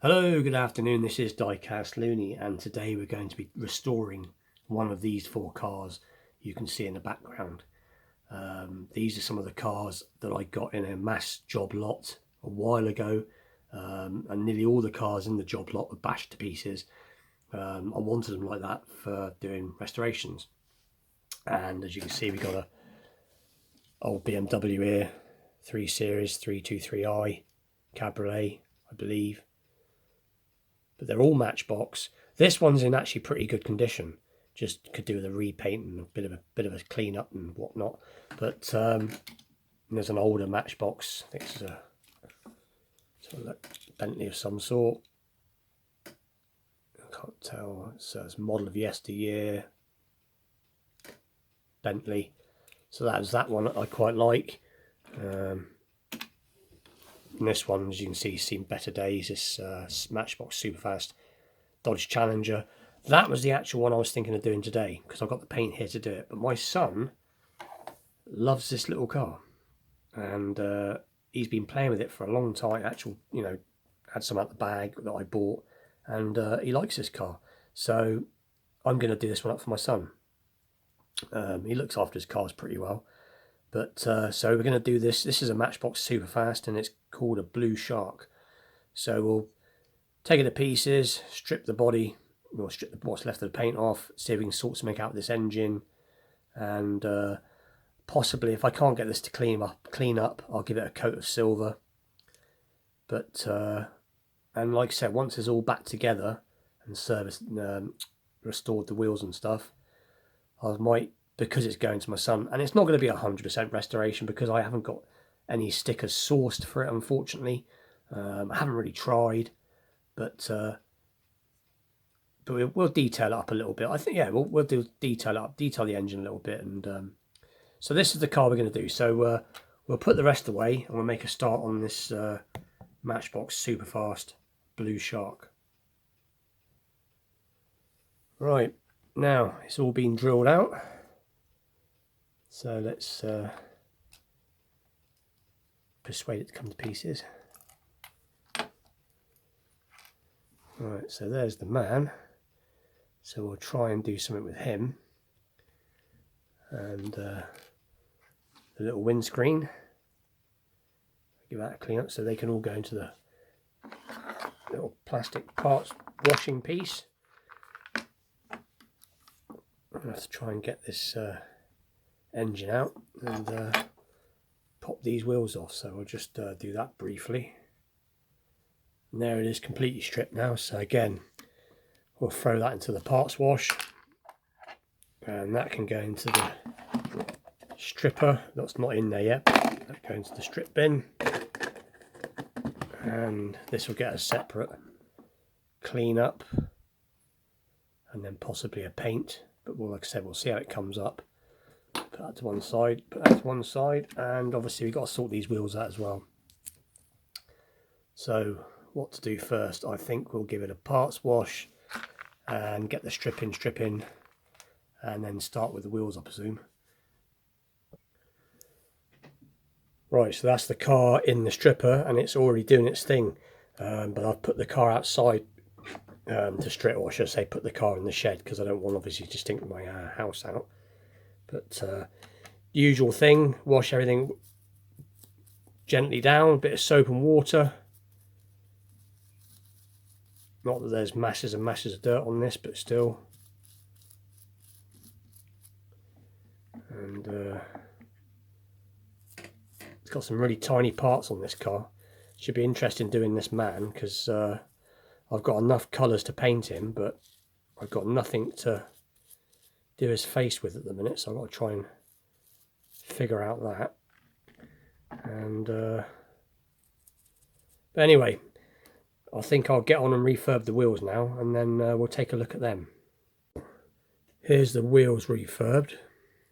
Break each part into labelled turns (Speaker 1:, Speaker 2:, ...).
Speaker 1: Hello, good afternoon. This is Diecast Looney, and today we're going to be restoring one of these four cars you can see in the background. These are some of the cars that I got in a mass job lot a while ago, and nearly all the cars in the job lot were bashed to pieces. I wanted them like that for doing restorations, and as you can see, we got a old BMW here, 3 Series 323i Cabriolet, I believe. But they're all matchbox. This one's in actually pretty good condition. Just could do with a repaint and a bit of a clean up and whatnot. But there's an older matchbox. I think it's a Bentley of some sort. I can't tell. It's a model of yesteryear. Bentley. So that's that one that I quite like. And this one, as you can see, seen better days. This matchbox superfast Dodge Challenger. That was the actual one I was thinking of doing today because I've got the paint here to do it. But my son loves this little car, and he's been playing with it for a long time. Had some out the bag that I bought, and he likes this car. So I'm going to do this one up for my son. He looks after his cars pretty well. But so we're going to do this. This is a Matchbox Superfast, and it's called a Blue Shark. So we'll take it to pieces, strip the body, we'll strip what's left of the paint off, see if we can sort something out with this engine, and possibly, if I can't get this to clean up, I'll give it a coat of silver. But and like I said, once it's all back together and serviced, restored the wheels and stuff, I might, because it's going to my son, and it's not going to be 100% restoration because I haven't got any stickers sourced for it, unfortunately. I haven't really tried, but we'll detail it up a little bit. I think, yeah, we'll detail the engine a little bit, and so this is the car we're going to do. So we'll put the rest away, and we'll make a start on this Matchbox Superfast Blue Shark. Right, now it's all been drilled out. So let's persuade it to come to pieces. Right, so there's the man. So we'll try and do something with him. And the little windscreen. Give that a clean up so they can all go into the little plastic parts washing piece. I'm going to have to try and get this engine out and pop these wheels off, so I'll just do that briefly. And there it is, completely stripped now. So again, we'll throw that into the parts wash, and that can go into the stripper. That's not in there yet. That goes into the strip bin, and this will get a separate clean up and then possibly a paint. But like I said, we'll see how it comes up. Put that to one side, and obviously we've got to sort these wheels out as well. So what to do first? I think we'll give it a parts wash and get the strip in, and then start with the wheels, I presume. Right, so that's the car in the stripper, and it's already doing its thing. But I've put the car outside to strip, or should I say put the car in the shed, because I don't want obviously to stink my house out. But usual thing, wash everything gently down, a bit of soap and water. Not that there's masses and masses of dirt on this, but still. And it's got some really tiny parts on this car. Should be interesting doing this man, because I've got enough colours to paint him, but I've got nothing to do his face with at the minute, so I've got to try and figure out that. And but anyway, I think I'll get on and refurb the wheels now, and then we'll take a look at them. Here's the wheels refurbed,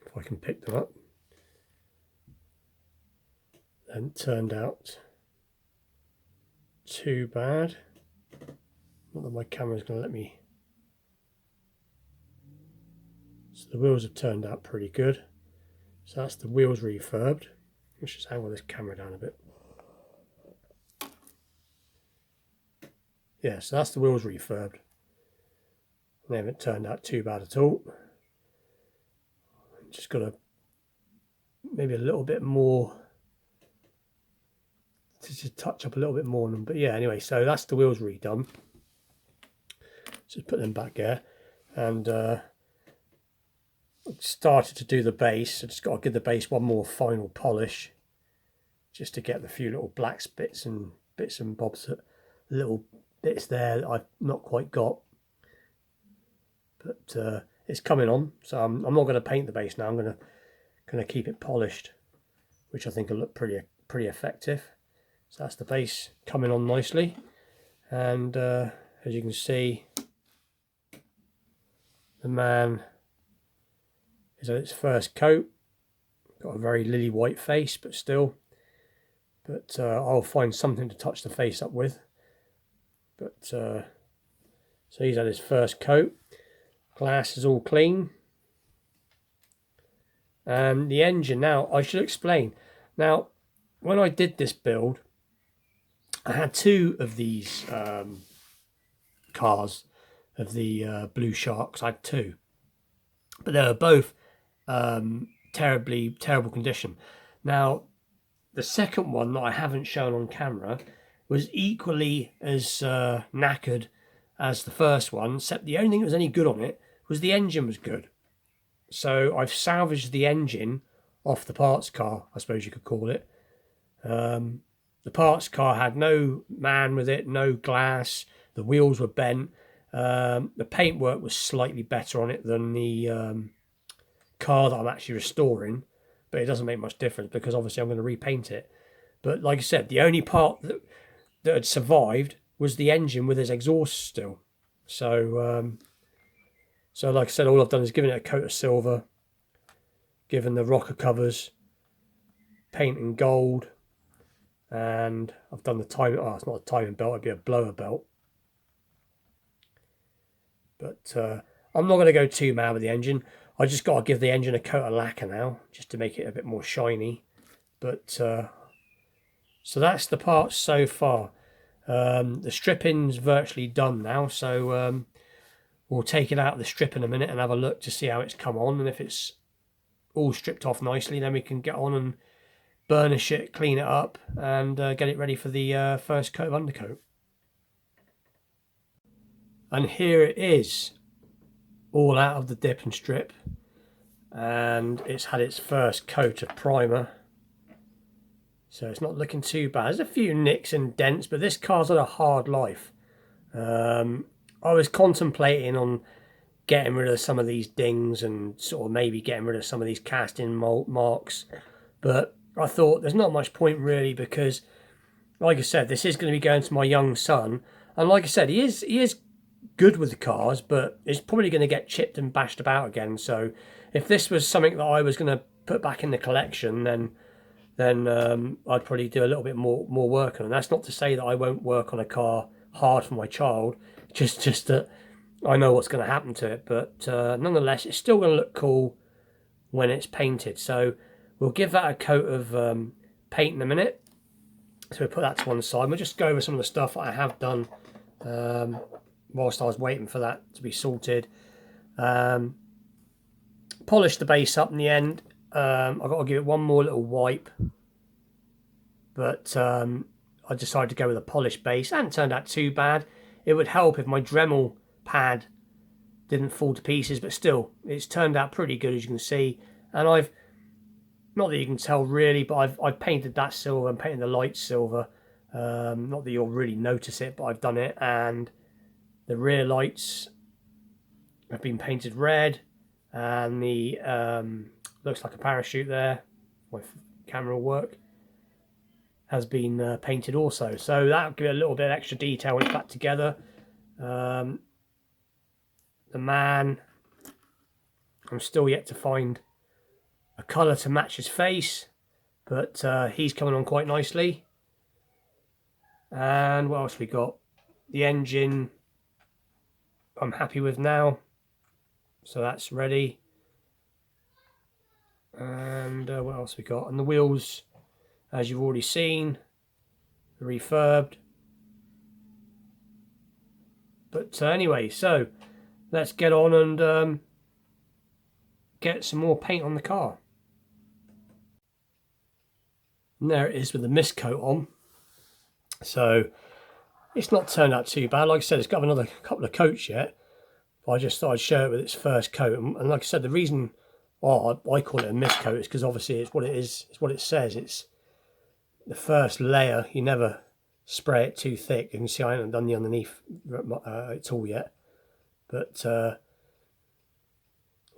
Speaker 1: if I can pick them up. And turned out too bad. Not that my camera's going to let me. So the wheels have turned out pretty good. So that's the wheels refurbed. Let's just angle this camera down a bit. Yeah, so that's the wheels refurbed. They haven't turned out too bad at all. Just got to maybe a little bit more to touch up a little bit more on them. But yeah, anyway, so that's the wheels redone. Just put them back there, and started to do the base. I just got to give the base one more final polish, just to get the few little black bits and bobs, little bits there that I've not quite got. But it's coming on, so I'm not going to paint the base now. I'm going to keep it polished, which I think will look pretty effective. So that's the base coming on nicely, and as you can see, the man is on its first coat. Got a very lily white face, but still. But I'll find something to touch the face up with. But so he's had his first coat. Glass is all clean. And the engine, now I should explain. Now, when I did this build, I had two of these cars, of the Blue Sharks. I had two, but they were both terrible condition. Now, the second one that I haven't shown on camera was equally as knackered as the first one, except the only thing that was any good on it was the engine was good. So I've salvaged the engine off the parts car, I suppose you could call it. The parts car had no man with it, no glass. The wheels were bent. The paintwork was slightly better on it than the car that I'm actually restoring, but it doesn't make much difference because obviously I'm going to repaint it. But like I said, the only part that had survived was the engine with its exhaust still. So like I said, all I've done is given it a coat of silver, given the rocker covers paint in gold, and I've done the timing. Oh, it's not a timing belt; it'd be a blower belt. But I'm not going to go too mad with the engine. I just got to give the engine a coat of lacquer now, just to make it a bit more shiny. But so that's the parts so far. The stripping's virtually done now, so we'll take it out of the strip in a minute and have a look to see how it's come on, and if it's all stripped off nicely, then we can get on and burnish it, clean it up, and get it ready for the first coat of undercoat. And here it is, all out of the dip and strip, and it's had its first coat of primer, so it's not looking too bad. There's a few nicks and dents, but this car's had a hard life. I was contemplating on getting rid of some of these dings and sort of maybe getting rid of some of these casting marks, but I thought there's not much point really, because like I said, this is going to be going to my young son, and like I said, he is good with the cars, but it's probably going to get chipped and bashed about again. So if this was something that I was going to put back in the collection, then I'd probably do a little bit more work on it. That's not to say that I won't work on a car hard for my child, just that I know what's going to happen to it. But nonetheless, it's still going to look cool when it's painted. So we'll give that a coat of paint in a minute. So we'll put that to one side. We'll just go over some of the stuff I have done whilst I was waiting for that to be sorted. Polish the base up in the end. I've got to give it one more little wipe, but I decided to go with a polished base. It hadn't turned out too bad. It would help if my Dremel pad didn't fall to pieces, but still, it's turned out pretty good, as you can see. And I've, not that you can tell really, but I've painted that silver and painted the light silver. Not that you'll really notice it, but I've done it. And the rear lights have been painted red, and the looks like a parachute there, my camera will work, has been painted also. So that'll give it a little bit of extra detail when it's back together. The man, I'm still yet to find a colour to match his face, but he's coming on quite nicely. And what else we got? The engine I'm happy with now, so that's ready. And what else we got? And the wheels, as you've already seen, refurbed. But anyway, so let's get on and get some more paint on the car. And there it is with the mist coat on. So it's not turned out too bad. Like I said, it's got another couple of coats yet. But I just thought I'd show it with its first coat. And like I said, the reason I call it a mist coat is because obviously it's what it is. It's what it says. It's the first layer. You never spray it too thick. You can see I haven't done the underneath at all yet. But we'll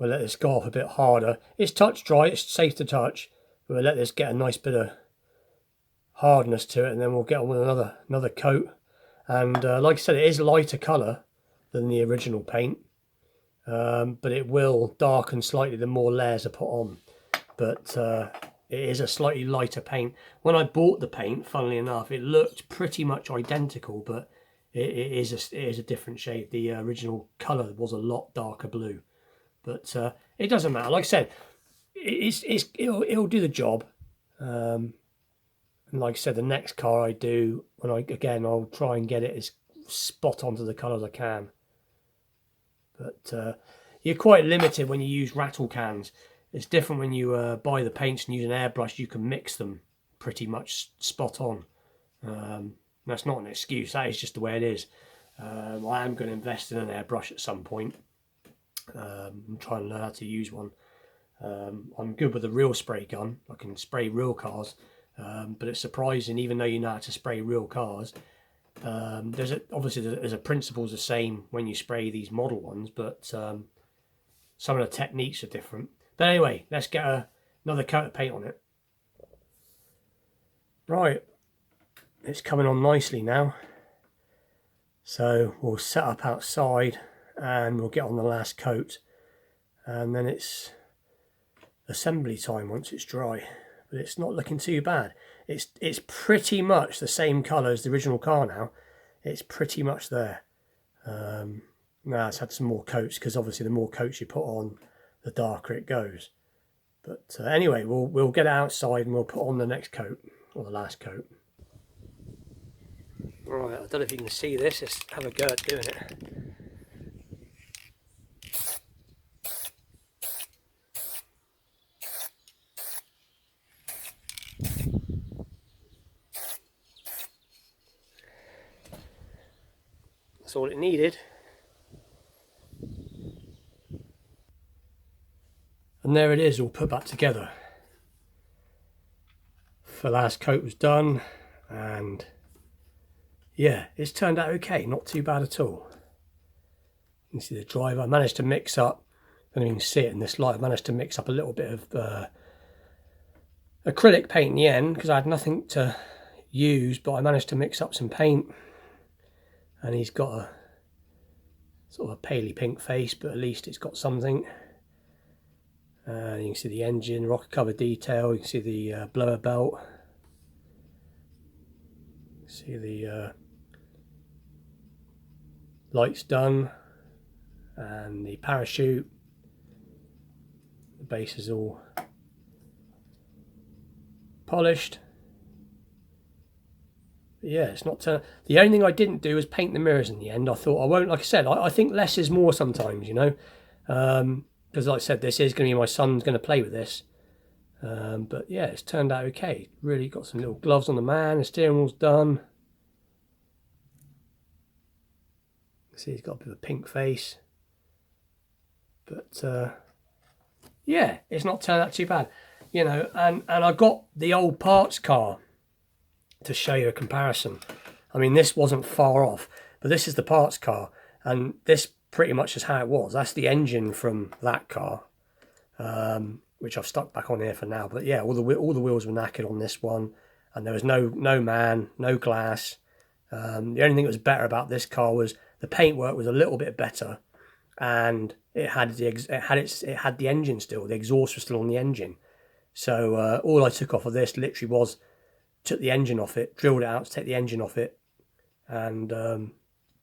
Speaker 1: let this go off a bit harder. It's touch dry. It's safe to touch. But we'll let this get a nice bit of hardness to it, and then we'll get on with another coat. And like I said, it is a lighter colour than the original paint, but it will darken slightly the more layers are put on. But it is a slightly lighter paint. When I bought the paint, funnily enough, it looked pretty much identical, but it is a different shade. The original colour was a lot darker blue, but it doesn't matter. Like I said, it'll do the job. And like I said, the next car I do, I'll try and get it as spot on to the colour as I can. But you're quite limited when you use rattle cans. It's different when you buy the paints and use an airbrush. You can mix them pretty much spot on. That's not an excuse. That is just the way it is. I am going to invest in an airbrush at some point. I'm trying to learn how to use one. I'm good with a real spray gun. I can spray real cars. But it's surprising, even though you know how to spray real cars, obviously there's a principles the same when you spray these model ones, but some of the techniques are different. But anyway, let's get another coat of paint on it. Right, it's coming on nicely now. So we'll set up outside and we'll get on the last coat, and then it's assembly time once it's dry. But it's not looking too bad. It's pretty much the same colour as the original car now. It's pretty much there. Now it's had some more coats, because obviously the more coats you put on, the darker it goes. But anyway, we'll get it outside and we'll put on the next coat, or the last coat. Right, I don't know if you can see this. Let's have a go at doing it. That's all it needed. And there it is, all put back together. The last coat was done, and yeah, it's turned out okay, not too bad at all. You can see the driver. I managed to mix up, I don't even see it in this light, I managed to mix up a little bit of acrylic paint in the end, because I had nothing to use, but I managed to mix up some paint. And he's got a sort of a paley pink face, but at least it's got something. You can see the engine, rocker cover detail, you can see the blower belt. See the lights done, and the parachute. The base is all polished. Yeah, it's not the only thing I didn't do was paint the mirrors in the end. I thought I won't, like I said, I think less is more sometimes, you know, because like I said, this is going to be, my son's going to play with this, but yeah, it's turned out okay. Really got some little gloves on the man, the steering wheel's done. See, he's got a bit of a pink face, but yeah, it's not turned out too bad, you know. And I got the old parts car to show you a comparison. I mean, this wasn't far off, but this is the parts car, and this pretty much is how it was. That's the engine from that car, which I've stuck back on here for now. But yeah, all the wheels were knackered on this one, and there was no man, no glass. The only thing that was better about this car was the paintwork was a little bit better, and it had the engine still. The exhaust was still on the engine. So all I took off of this literally was took the engine off it, drilled it out to take the engine off it, and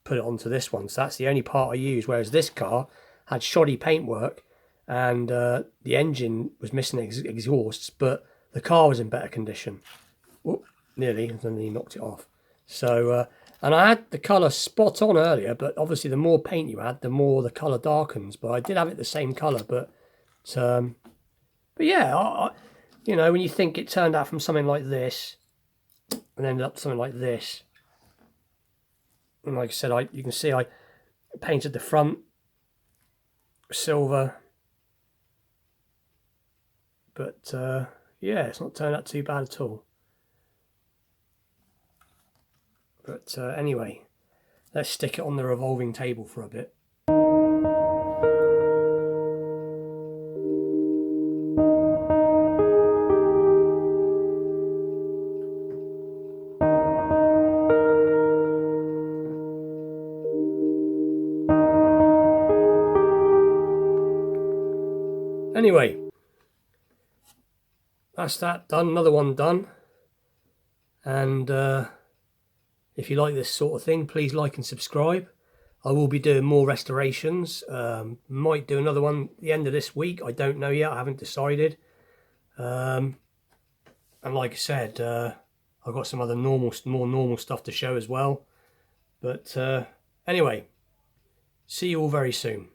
Speaker 1: put it onto this one. So that's the only part I used, whereas this car had shoddy paintwork, and the engine was missing exhausts, but the car was in better condition. Whoop, nearly, and then he knocked it off. So And I had the colour spot on earlier, but obviously the more paint you add, the more the colour darkens. But I did have it the same colour, but yeah, you know, when you think it turned out from something like this and ended up something like this, and like I said, you can see I painted the front silver, but yeah, it's not turned out too bad at all. But anyway, let's stick it on the revolving table for a bit. Anyway, that's that done, another one done. And if you like this sort of thing, please like and subscribe. I will be doing more restorations. Might do another one at the end of this week. I don't know yet. I haven't decided. And like I said, I've got some other more normal stuff to show as well. But anyway, see you all very soon.